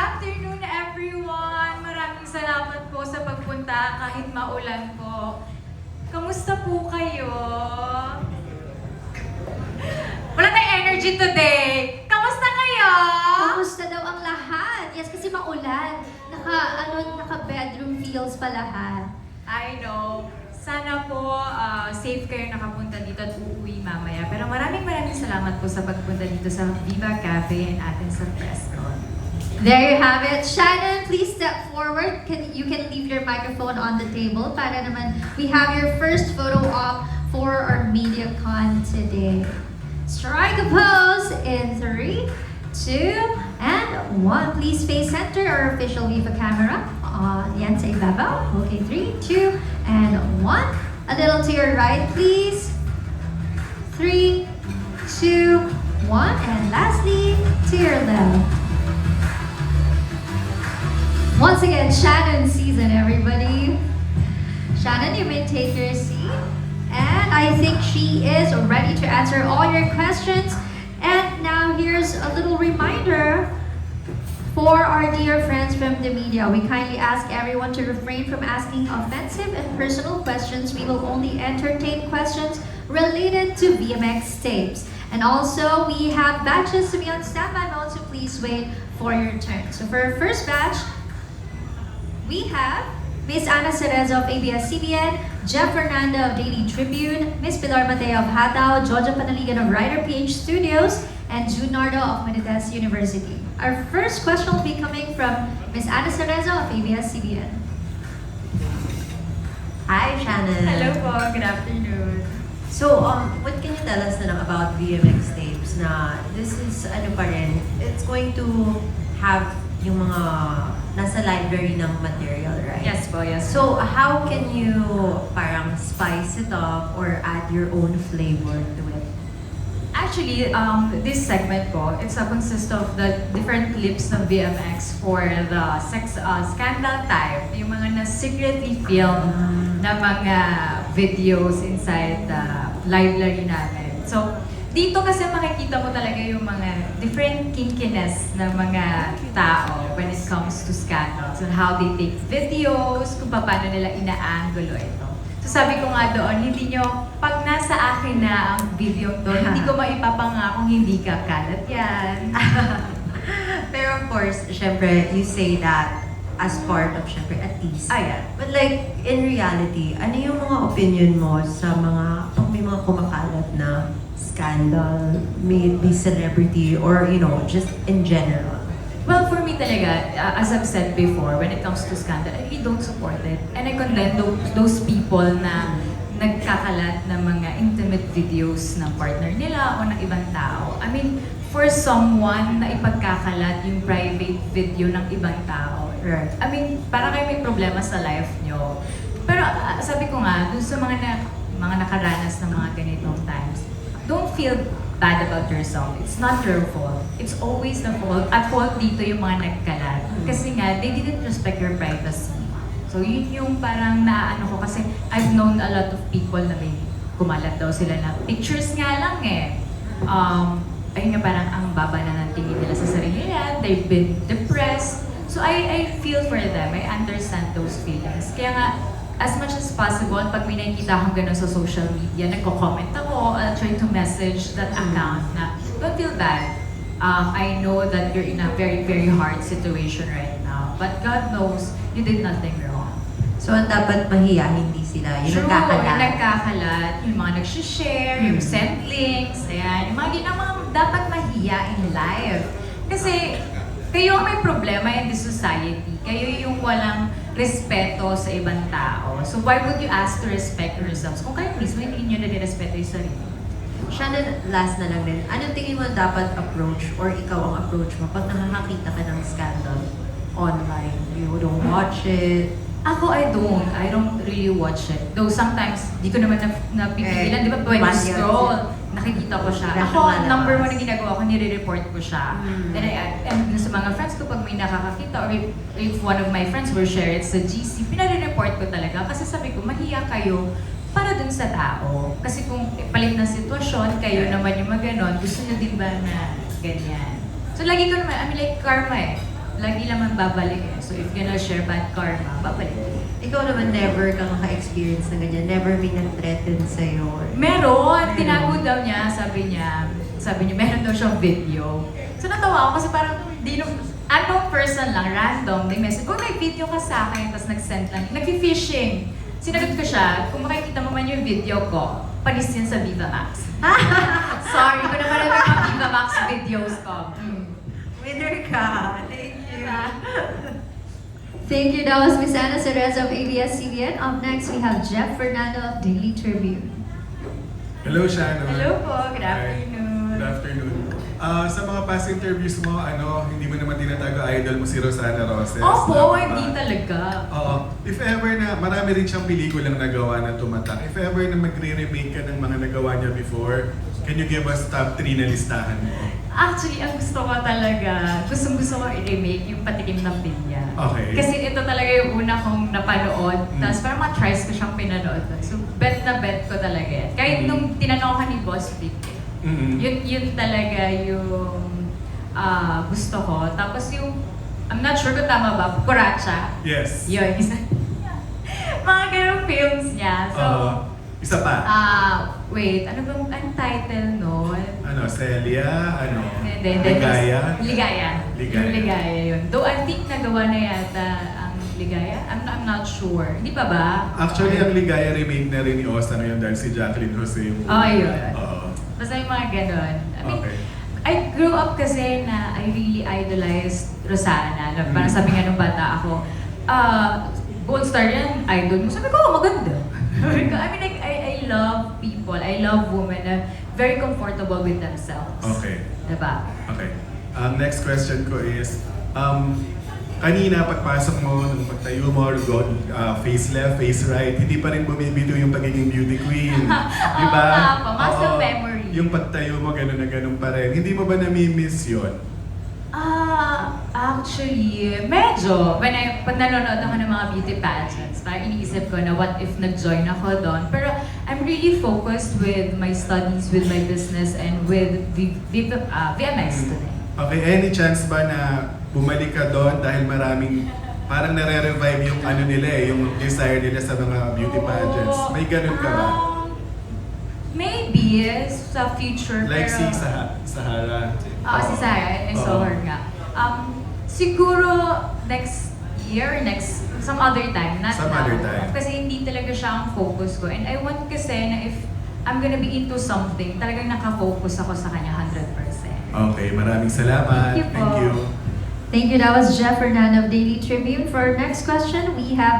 afternoon, everyone! Maraming salamat po sa pagpunta kahit maulan po. Kamusta po kayo? Wala tayong energy today! Kamusta kayo? Kamusta daw ang lahat? Yes, kasi maulan. Naka-bedroom feels pa lahat. I know. Sana po safe kayo nakapunta dito at uuwi mamaya. Pero maraming salamat po sa pagpunta dito sa Viva Cafe and Athens sa Preston. There you have it. Shannon, please step forward. You can leave your microphone on the table para naman we have your first photo op for our MediaCon today. Strike a pose in 3, 2, and 1. Please face center our official Viva camera. Yan sa ibabaw. Okay, 3, 2, and 1. A little to your right, please. 3, 2, 1. And lastly, to your left. Once again, Shannon season, everybody. Shannon, you may take your seat. And I think she is ready to answer all your questions. And now here's a little reminder for our dear friends from the media. We kindly ask everyone to refrain from asking offensive and personal questions. We will only entertain questions related to VMX tapes. And also, we have batches to be on standby mode, so please wait for your turn. So for our first batch, we have Ms. Ana Cerezo of ABS-CBN, Jeff Fernando of Daily Tribune, Ms. Pilar Mateo of Hatao, Jojo Panaligan of Writer PH Studios, and June Nardo of Manites University. Our first question will be coming from Ms. Ana Cerezo of ABS-CBN. Hi, Shannon. Hello po, good afternoon. So, what can you tell us na lang about VMX tapes na this is, ano pa rin, it's going to have yung mga nasa library ng material, right? Yes po, yes. So, how can you parang spice it up or add your own flavor to it? Actually, this segment po, it's consists of the different clips ng VMX for the scandal type, yung mga na-secretly film na mga videos inside the library namin. So, dito kasi makikita mo talaga yung mga different kinkiness ng mga tao when it comes to scandals and how they take videos, kung paano nila ina-angulo ito. So sabi ko nga doon, hindi nyo, pag nasa akin na ang video to, hindi ko maipapangakong hindi ka kalat yan. Pero of course, syempre, you say that as part of, syempre, at least. Ayan. But like, in reality, ano yung mga opinion mo sa mga, pag may mga kumakalat na scandal, may it be celebrity, or, you know, just in general? Well, for me talaga, as I've said before, when it comes to scandal, I really don't support it. And I condemn those people na nagkakalat ng mga intimate videos ng partner nila o ng ibang tao. I mean, for someone na ipagkakalat yung private video ng ibang tao, Right. I mean, parang kayo may problema sa life nyo. Pero sabi ko nga, dun sa mga nakaranas ng mga ganitong times, don't feel bad about yourself. It's not your fault. It's always the fault. At fault dito yung mga nagkalat. Kasi nga, they didn't respect your privacy. So yun yung parang naano ko kasi I've known a lot of people na may kumalat daw sila na pictures nga lang eh. Ayun nga parang ang baba na ng tingin nila sa sarili nila. They've been depressed. So I feel for them. I understand those feelings. Kaya nga, as much as possible, pag may nakikita akong gano'n sa social media, nagko-comment ako, I'll try to message that account na, don't feel bad. I know that you're in a very, very hard situation right now. But God knows, you did nothing wrong. So, dapat mahiya, hindi sila. Yung True, nagkakalat. yung nagkakalat, yung mga nag-share, yung send links, ayan, yung mga dapat mahiya in life. Kasi, kayo ang may problema in this society. Kayo yung walang respeto sa ibang tao. So why would you ask to respect yourselves kung kayo mismo hindi nyo nare-respeto yung sarili? Shannon, last na lang din. Anong tingin mo dapat approach or ikaw ang approach mo pag nakakakita ka ng scandal online? You don't watch it? Ako, I don't really watch it. Though sometimes, di ko naman napipigilan. Di ba, when you scroll, nakikita ko siya. Ako, number one na ginagawa ko, nire-report ko siya. Then and sa mga friends ko, pag may nakakakita, or if one of my friends will share it sa GC, pinare-report ko talaga. Kasi sabi ko, mahiya kayo para dun sa tao. Kasi kung palit na sitwasyon, kayo naman yung maganon, gusto nyo din ba na ganyan? So lagi ko naman, I mean like karma eh. lagi naman babalik eh. So if gonna share bad karma, babalik. Ikaw naman never kang naka-experience na ganyan. Never may nag-threaten sa'yo. Meron, tinago daw niya, sabi niya, meron daw siyang video. So natawa ako kasi parang, unknown person lang, random, may message, oh may video ka sa akin, tapos nag-send lang, nag-fishing. Sinagot ko siya, kung makikita mo man yung video ko, panis yan sa Viva Max. Sorry, kung naman yung mga Viva Max videos ko. Winner ka. Thank you. Thank you. That was Miss Ana Cereza of ABS-CBN. Up next, we have Jeff Fernando of Daily Tribune. Hello, Shannon. Hello po, good Hi. afternoon. Good afternoon. Sa mga past interviews mo, hindi mo naman tinatago idol mo si Rosana Roses. Opo, na- hindi talaga. Oo. If ever na, marami rin siyang pelikulang nagawa na tumatak. If ever na magre-remake ka ng mga nagawa niya before, can you give us top 3 na listahan mo? Actually, ang gusto ko talaga, gustong-gusto ko i-remake yung Patikim ng Pinya. Okay. Kasi ito talaga yung una kong napanood, tapos parang mga tries ko siyang pinanood. So, bet na bet ko talaga yan. Kahit nung tinanong ka ni Boss Vic, Mm-mm. yun talaga yung gusto ko. Tapos yung, I'm not sure kung tama ba, Kuracha. Yes. Yun, isa. Mga ganong films niya. So, Isa pa. wait, ano bang ang title nun? Celia, Hindi. Ligaya. Ligaya. Ligaya. Yung Ligaya yun. Though I think nagawa na yata ang Ligaya. I'm not sure. Hindi pa ba? Actually, ang Ligaya remake na rin ni Osa ngayon dahil si Jacqueline Jose. Oh, yun. Oo. Basta yung mga ganon. I mean, Okay. I grew up kasi na I really idolized Rosana. Na parang sabi nga nung bata ako, Gold Star yan, idol mo. Sabi ko, maganda. Sabi ko, I mean, like, I love people. I love women na very comfortable with themselves. Okay. Diba? Okay. Ang next question ko is, kanina pagpasok mo, nung pagtayo mo, face left, face right, hindi pa rin bumibito yung pagiging beauty queen. Di ba? Oo nga po, muscle Oo. memory. Yung pagtayo mo, gano'n na gano'n pa rin. Hindi mo ba nami-miss yun? Actually, medyo. Pag nanonood ako ng mga beauty pageants, parang iniisip ko na what if nag-join ako doon. Pero I'm really focused with my studies, with my business, and with VMX today. Okay, any chance ba na bumalik ka doon dahil maraming parang nare-revive yung nila yung desire nila sa mga beauty pageants? May ganun ka ba? Maybe, sa future. Like pero, si Sahara. si Sarah, I saw her nga. Siguro next year, some other time, not Some now. other time. Kasi hindi talaga siya ang focus ko. And I want kasi na if I'm gonna be into something, talagang nakafocus ako sa kanya 100%. Okay, maraming salamat. Thank you po. Thank you. Thank you. That was Jeff Fernando of Daily Tribune. For our next question, we have